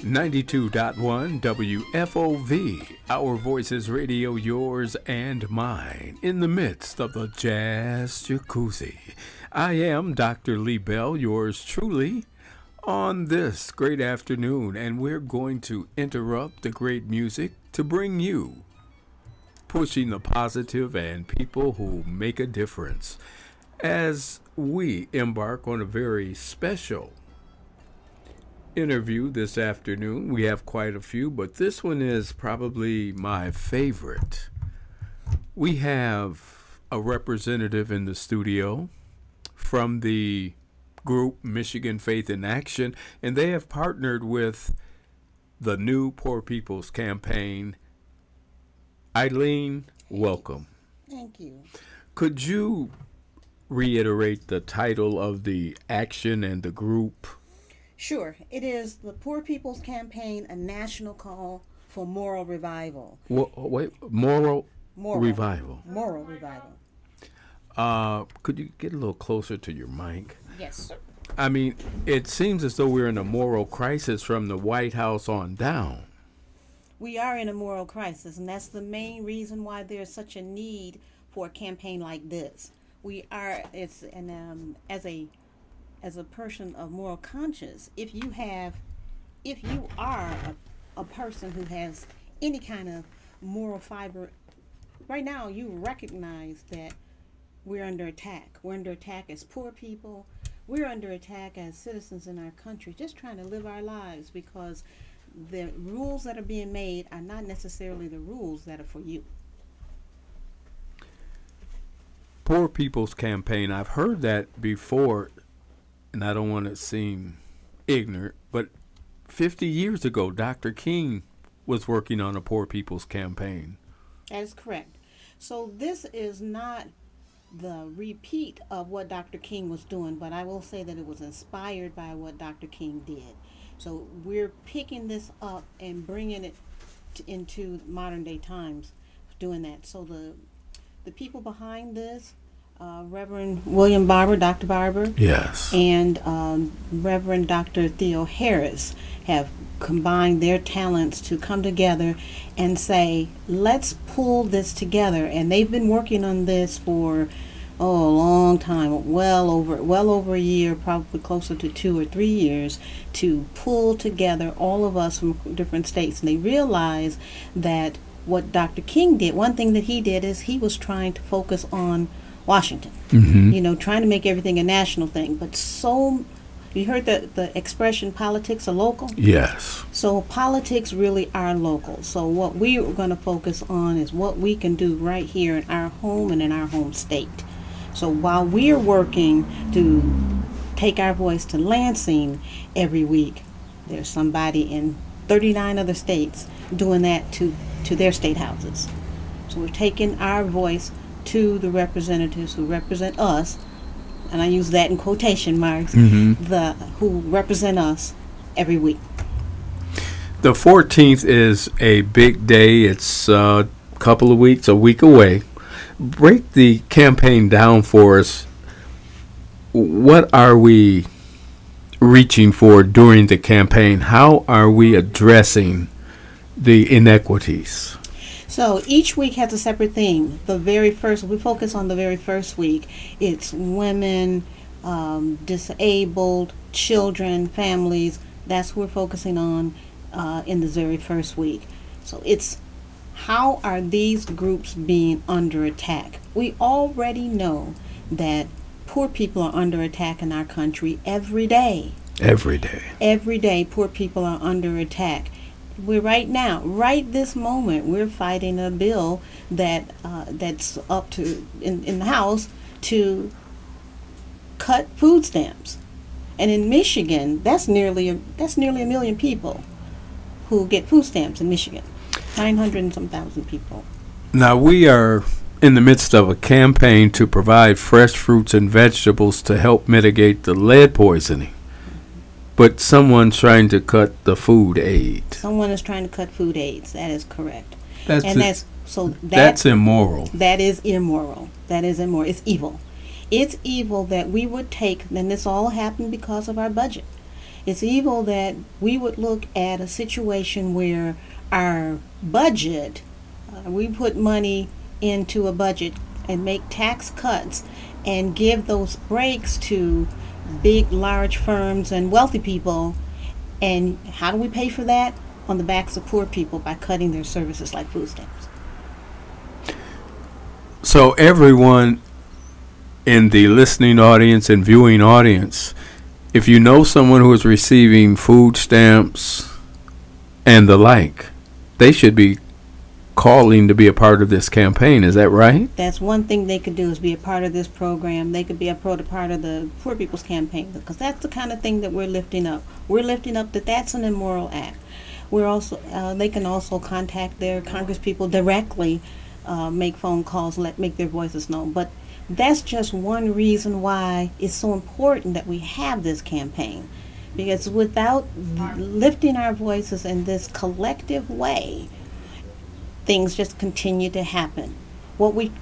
92.1 WFOV, Our Voices Radio, yours and mine, in the midst of the Jazz Jacuzzi. I am Dr. Lee Bell, yours truly, on this great afternoon, and we're going to interrupt the great music to bring you pushing the positive and people who make a difference as we embark on a very special interview this afternoon. We have quite a few, but this one is probably my favorite. We have a representative in the studio from the group Michigan Faith in Action, and they have partnered with the new Poor People's Campaign. Eileen, welcome. Thank you. Could you reiterate the title of the action and the group? Sure. It is the Poor People's Campaign, a national call for moral revival. Wait, moral revival. Moral revival. Could you get a little closer to your mic? Yes, sir. I mean, it seems as though we're in a moral crisis from the White House on down. We are in a moral crisis, and that's the main reason why there's such a need for a campaign like this. We are, as a person of moral conscience, if you are a person who has any kind of moral fiber, right now you recognize that we're under attack. We're under attack as poor people. We're under attack as citizens in our country, just trying to live our lives, because the rules that are being made are not necessarily the rules that are for you. Poor People's Campaign, I've heard that before, and I don't want to seem ignorant, but 50 years ago, Dr. King was working on a Poor People's Campaign. That is correct. So this is not the repeat of what Dr. King was doing, but I will say that it was inspired by what Dr. King did. So we're picking this up and bringing it into modern day times, doing that. So the people behind this, Reverend William Barber, Dr. Barber, yes, and Reverend Dr. Theo Harris have combined their talents to come together and say, let's pull this together. And they've been working on this for a long time, well over a year, probably closer to 2 or 3 years, to pull together all of us from different states. And they realized that what Dr. King did, one thing that he did is he was trying to focus on Washington, trying to make everything a national thing. But you heard the expression, politics are local? Yes. So politics really are local. So what we are going to focus on is what we can do right here in our home and in our home state. So while we're working to take our voice to Lansing every week, there's somebody in 39 other states doing that to their state houses. So we're taking our voice to the representatives who represent us, and I use that in quotation marks, who represent us every week. The 14th is a big day. It's a couple of weeks, a week away. Break the campaign down for us. What are we reaching for during the campaign? How are we addressing the inequities? So each week has a separate theme. We focus on the very first week. It's women, disabled, children, families. That's what we're focusing on in the very first week. So it's how are these groups being under attack? We already know that poor people are under attack in our country every day. Every day. Every day, poor people are under attack. We're right this moment, we're fighting a bill that's up to in the House to cut food stamps, and in Michigan, that's nearly a million people who get food stamps in Michigan, 900 and some thousand people. Now we are in the midst of a campaign to provide fresh fruits and vegetables to help mitigate the lead poisoning. But someone's trying to cut the food aid. Someone is trying to cut food aids. That is correct. That's immoral. That is immoral. That is immoral. It's evil. It's evil that we would take, and this all happened because of our budget. It's evil that we would look at a situation where our budget, we put money into a budget and make tax cuts and give those breaks to big, large firms and wealthy people. And how do we pay for that? On the backs of poor people by cutting their services like food stamps. So everyone in the listening audience and viewing audience, if you know someone who is receiving food stamps and the like, they should be calling to be a part of this campaign. Is that right? That's one thing they could do, is be a part of this program. They could be a part of the Poor People's Campaign, because that's the kind of thing that we're lifting up. We're lifting up that that's an immoral act. We're also they can also contact their congresspeople directly, make phone calls, make their voices known. But that's just one reason why it's so important that we have this campaign, because without lifting our voices in this collective way, things just continue to happen. What we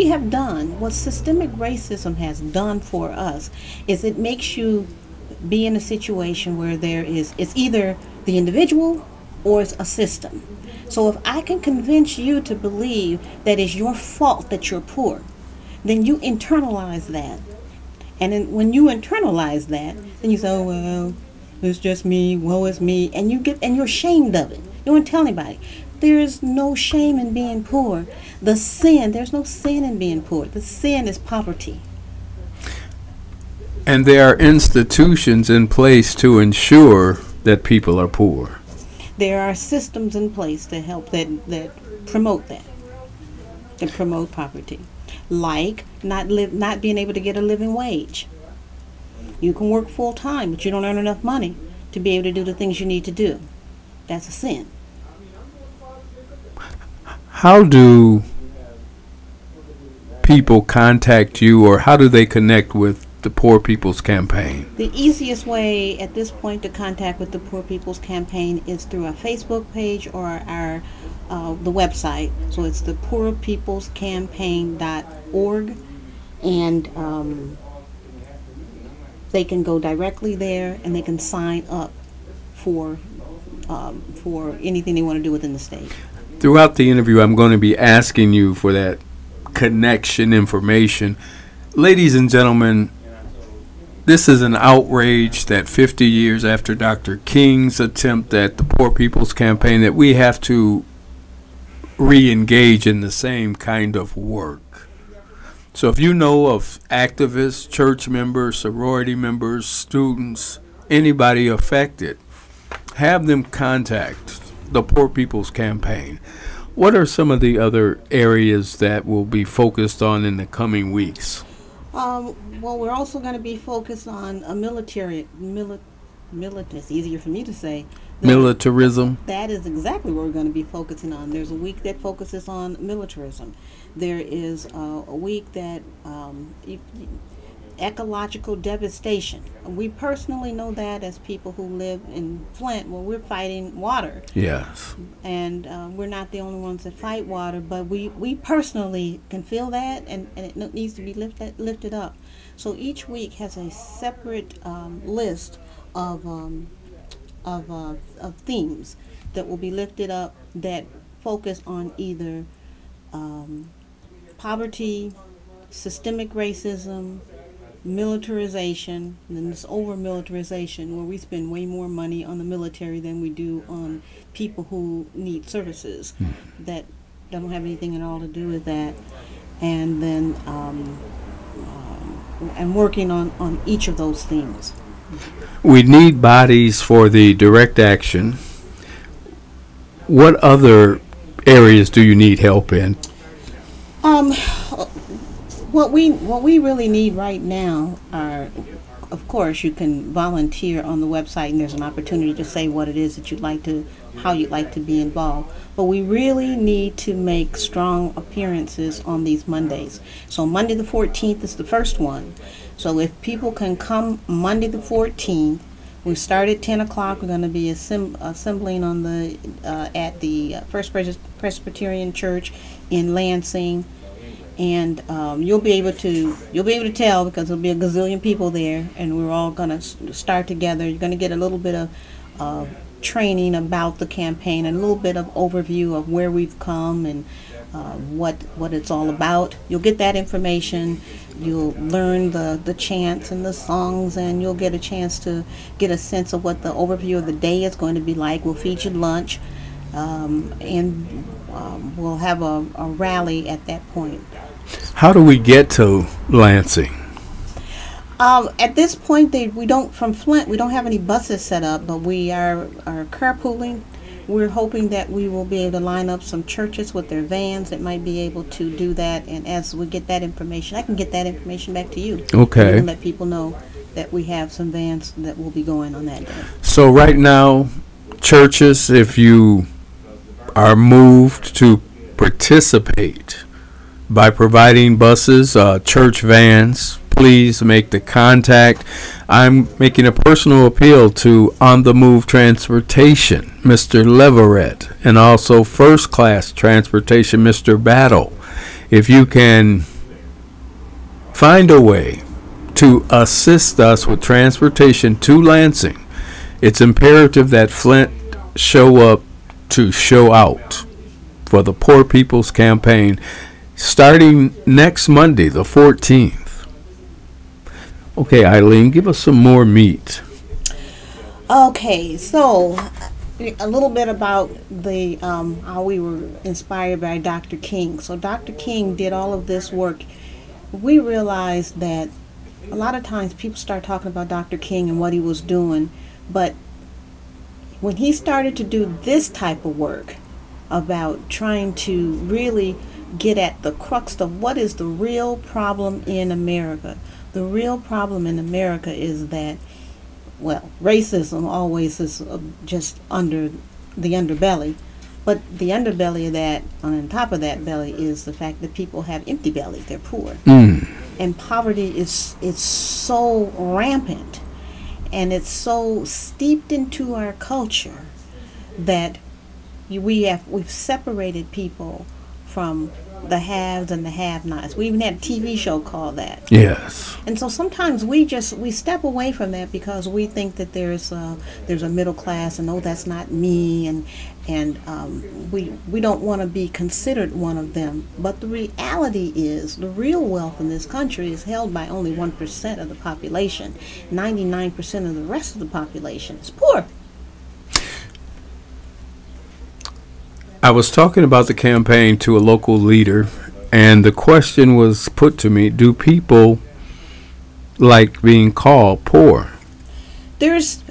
have done, what systemic racism has done for us, is it makes you be in a situation where it's either the individual or it's a system. So if I can convince you to believe that it's your fault that you're poor, then you internalize that. And then when you internalize that, then you say, oh, well, it's just me, woe is me, and you're ashamed of it. You don't tell anybody. There is no shame in being poor. There's no sin in being poor. The sin is poverty. And there are institutions in place to ensure that people are poor. There are systems in place to help that promote that, that promote poverty, like not being able to get a living wage. You can work full time, but you don't earn enough money to be able to do the things you need to do. That's a sin. How do people contact you, or how do they connect with the Poor People's Campaign? The easiest way at this point to contact with the Poor People's Campaign is through our Facebook page or our the website. So it's the poorpeoplescampaign.org, and they can go directly there and they can sign up for anything they want to do within the state. Throughout the interview, I'm going to be asking you for that connection information. Ladies and gentlemen, this is an outrage that 50 years after Dr. King's attempt at the Poor People's Campaign, that we have to re-engage in the same kind of work. So if you know of activists, church members, sorority members, students, anybody affected, have them contact the Poor People's Campaign. What are some of the other areas that will be focused on in the coming weeks? Well, we're also going to be focused on a it's easier for me to say. Militarism. That is exactly what we're going to be focusing on. There's a week that focuses on militarism. There is a week that ecological devastation. We personally know that as people who live in Flint, well, we're fighting water. Yes. And we're not the only ones that fight water, but we personally can feel that, and it needs to be lifted up. So each week has a separate list of themes that will be lifted up that focus on either poverty, systemic racism, militarization, and then this over-militarization, where we spend way more money on the military than we do on people who need services that don't have anything at all to do with that. And then and working on each of those themes. We need bodies for the direct action. What other areas do you need help in? What we really need right now are, of course, you can volunteer on the website, and there's an opportunity to say what it is that how you'd like to be involved. But we really need to make strong appearances on these Mondays. So Monday the 14th is the first one. So if people can come Monday the 14th, we start at 10 o'clock. We're going to be assembling on at the First Presbyterian Church in Lansing. and you'll be able to tell because there'll be a gazillion people there, and we're all gonna start together. You're gonna get a little bit of training about the campaign and a little bit of overview of where we've come and what it's all about. You'll get that information. You'll learn the chants and the songs, and you'll get a chance to get a sense of what the overview of the day is going to be like. We'll feed you lunch, and we'll have a rally at that point. How do we get to Lansing? At this point, from Flint, we don't have any buses set up, but we are carpooling. We're hoping that we will be able to line up some churches with their vans that might be able to do that. And as we get that information, I can get that information back to you. Okay. And let people know that we have some vans that will be going on that day. So right now, churches, if you are moved to participate by providing buses, church vans, please make the contact. I'm making a personal appeal to On the Move Transportation, Mr. Leverett, and also First Class Transportation, Mr. Battle. If you can find a way to assist us with transportation to Lansing, it's imperative that Flint show up to show out for the Poor People's Campaign starting next Monday, the 14th. Okay, Eileen, give us some more meat. Okay, so a little bit about the how we were inspired by Dr. King. So Dr. King did all of this work. We realized that a lot of times people start talking about Dr. King and what he was doing, but when he started to do this type of work about trying to really get at the crux of what is the real problem in America. The real problem in America is that, well, racism always is just under the underbelly, but the underbelly of that, on top of that belly, is the fact that people have empty bellies. They're poor, and poverty is so rampant, and it's so steeped into our culture that we've separated people from the haves and the have-nots. We even had a TV show called that. Yes. And so sometimes we step away from that because we think that there's a middle class, and oh, that's not me, and we don't want to be considered one of them. But the reality is, the real wealth in this country is held by only 1% of the population. 99% of the rest of the population is poor. I was talking about the campaign to a local leader, and the question was put to me, do people like being called poor? There is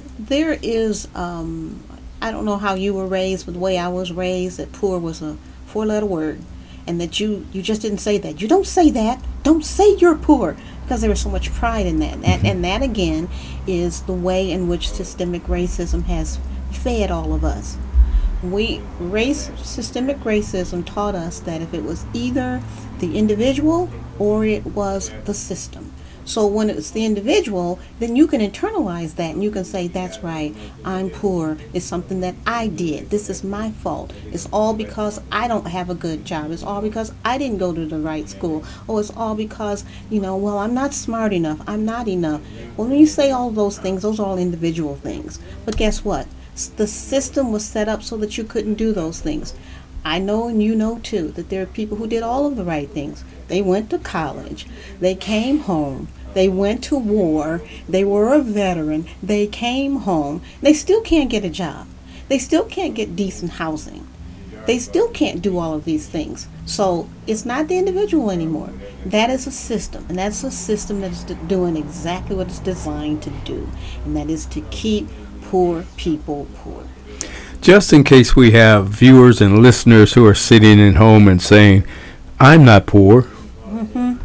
I don't know how you were raised, but the way I was raised, that poor was a 4-letter word, and that you just didn't say that. You don't say that. Don't say you're poor, because there was so much pride in that. And that again is the way in which systemic racism has fed all of us. Systemic racism taught us that if it was either the individual or it was the system. So when it's the individual, then you can internalize that and you can say, that's right, I'm poor. It's something that I did. This is my fault. It's all because I don't have a good job. It's all because I didn't go to the right school. Oh, it's all because, well, I'm not smart enough. I'm not enough. Well, when you say all those things, those are all individual things. But guess what? The system was set up so that you couldn't do those things. I know, and you know too, that there are people who did all of the right things. They went to college. They came home. They went to war. They were a veteran. They came home. They still can't get a job. They still can't get decent housing. They still can't do all of these things. So it's not the individual anymore. That is a system, and that's a system that is doing exactly what it's designed to do, and that is to keep poor people poor. Just in case we have viewers and listeners who are sitting at home and saying, I'm not poor. Mm-hmm.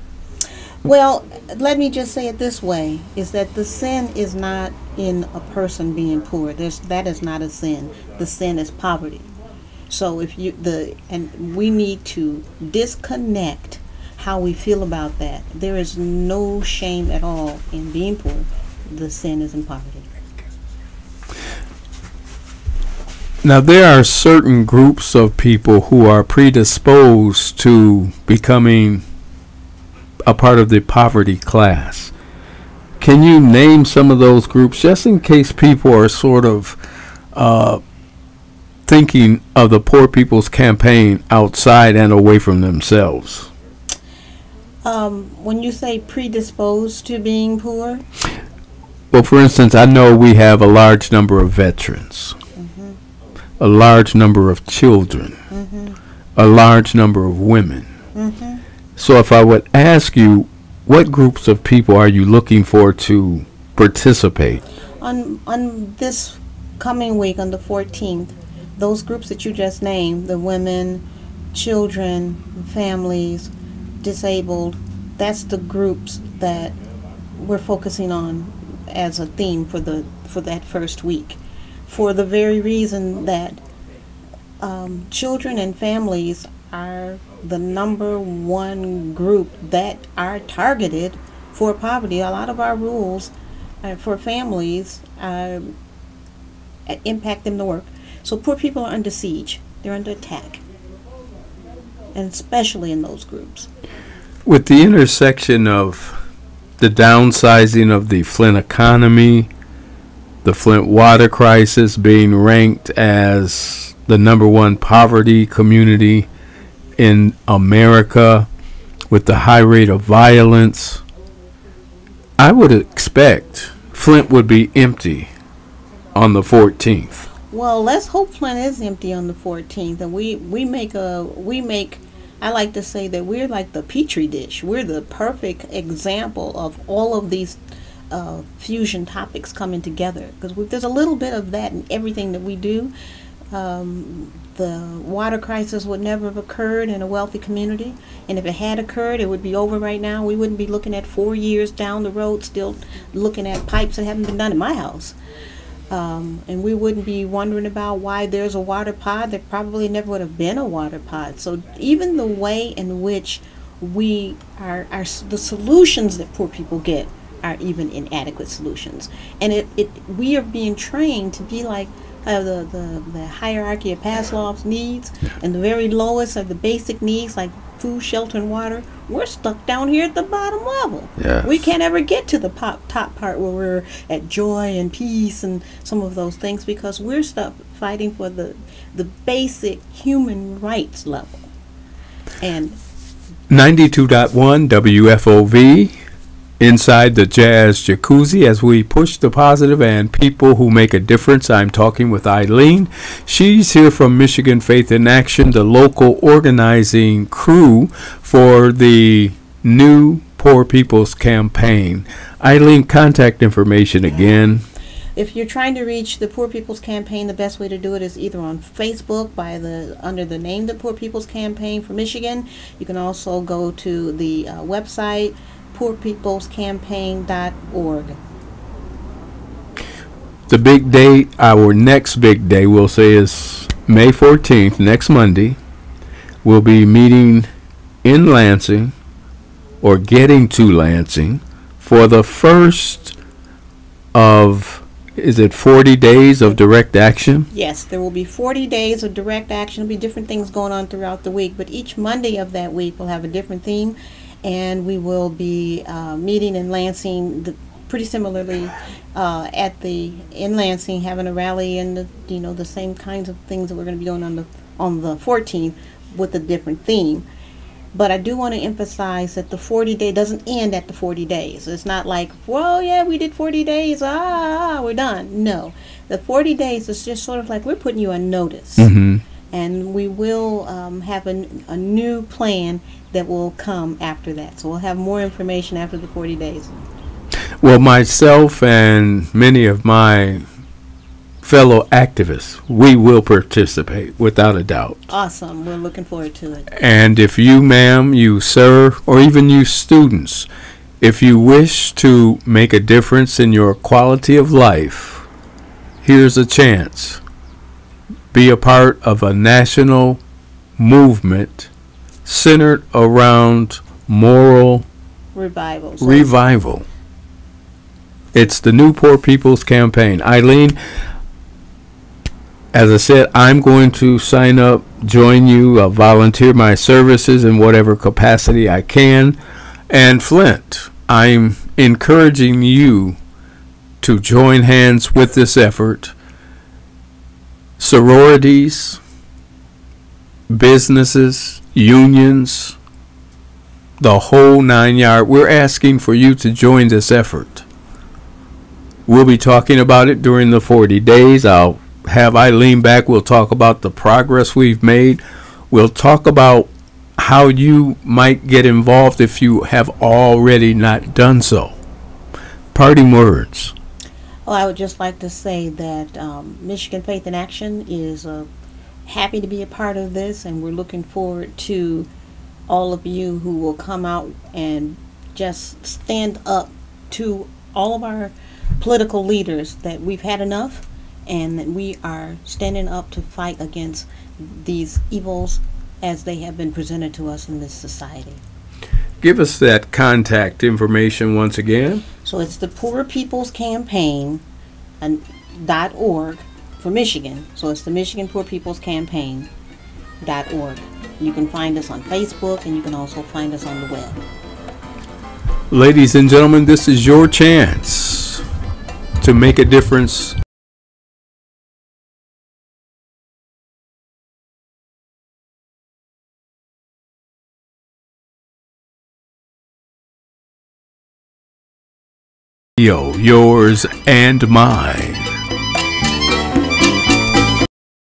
Well, let me just say it this way, is that the sin is not in a person being poor. That is not a sin. The sin is poverty. So and we need to disconnect how we feel about that. There is no shame at all in being poor. The sin is in poverty. Now, there are certain groups of people who are predisposed to becoming a part of the poverty class. Can you name some of those groups, just in case people are sort of thinking of the Poor People's Campaign outside and away from themselves? When you say predisposed to being poor? Well, for instance, I know we have a large number of veterans, a large number of children, a large number of women. So if I would ask you, what groups of people are you looking for to participate? On this coming week, on the 14th, those groups that you just named, the women, children, families, disabled, that's the groups that we're focusing on as a theme for that first week, for the very reason that children and families are the number one group that are targeted for poverty. A lot of our rules for families impact them to work. So poor people are under siege. They're under attack, and especially in those groups. With the intersection of the downsizing of the Flint economy, the Flint water crisis being ranked as the number one poverty community in America, with the high rate of violence, I would expect Flint would be empty on the 14th. Well, let's hope Flint is empty on the 14th, and we make I like to say that we're like the petri dish. We're the perfect example of all of these fusion topics coming together, because there's a little bit of that in everything that we do. The water crisis would never have occurred in a wealthy community, and if it had occurred, it would be over right now. We wouldn't be looking at 4 years down the road still looking at pipes that haven't been done in my house. And we wouldn't be wondering about why there's a water pod. There probably never would have been a water pod. So even the way in which we are the solutions that poor people get are even inadequate solutions. And we are being trained to be like the hierarchy of Maslow's needs, and the very lowest of the basic needs like food, shelter, and water. We're stuck down here at the bottom level. Yes. We can't ever get to the top part where we're at joy and peace and some of those things, because we're stuck fighting for the basic human rights level. And 92.1 WFOV, inside the Jazz Jacuzzi, as we push the positive and people who make a difference. I'm talking with Eileen. She's here from Michigan Faith in Action, the local organizing crew for the new Poor People's Campaign. Eileen, contact information again. if you're trying to reach the Poor People's Campaign, the best way to do it is either on Facebook under the name the Poor People's Campaign for Michigan. You can also go to the website poorpeoplescampaign.org. The big day, our next big day, we'll say, is May 14th, next Monday. We'll be meeting in Lansing, or getting to Lansing, for the first of, is it 40 days of direct action? Yes, there will be 40 days of direct action. There'll be different things going on throughout the week, but each Monday of that week will have a different theme, and we will be meeting in Lansing pretty similarly in Lansing, having a rally and the same kinds of things that we're going to be doing on the 14th with a different theme. But I do want to emphasize that the 40 day doesn't end at the 40 days. It's not like, well, yeah, we did 40 days, we're done. No, the 40 days is just sort of like we're putting you on notice. Mm-hmm. And we will have a new plan that will come after that. So we'll have more information after the 40 days. Well, myself and many of my fellow activists, we will participate without a doubt. Awesome. We're looking forward to it. And if you, ma'am, you, sir, or even you students, if you wish to make a difference in your quality of life, here's a chance. Be a part of a national movement centered around moral revival. It's the new Poor People's Campaign. Eileen, as I said, I'm going to sign up, join you, volunteer my services in whatever capacity I can. And Flint, I'm encouraging you to join hands with this effort. Sororities, businesses, unions, the whole 9 yard. We're asking for you to join this effort. We'll be talking about it during the 40 days. I'll have Eileen back. We'll talk about the progress we've made. We'll talk about how you might get involved if you have already not done so. Parting words. Well, I would just like to say that Michigan Faith in Action is happy to be a part of this, and we're looking forward to all of you who will come out and just stand up to all of our political leaders that we've had enough, and that we are standing up to fight against these evils as they have been presented to us in this society. Give us that contact information once again. So it's the Poor People's Campaign .org for Michigan. So it's the Michigan Poor People's Campaign .org. You can find us on Facebook, and you can also find us on the web. Ladies and gentlemen, this is your chance to make a difference. Yours and mine.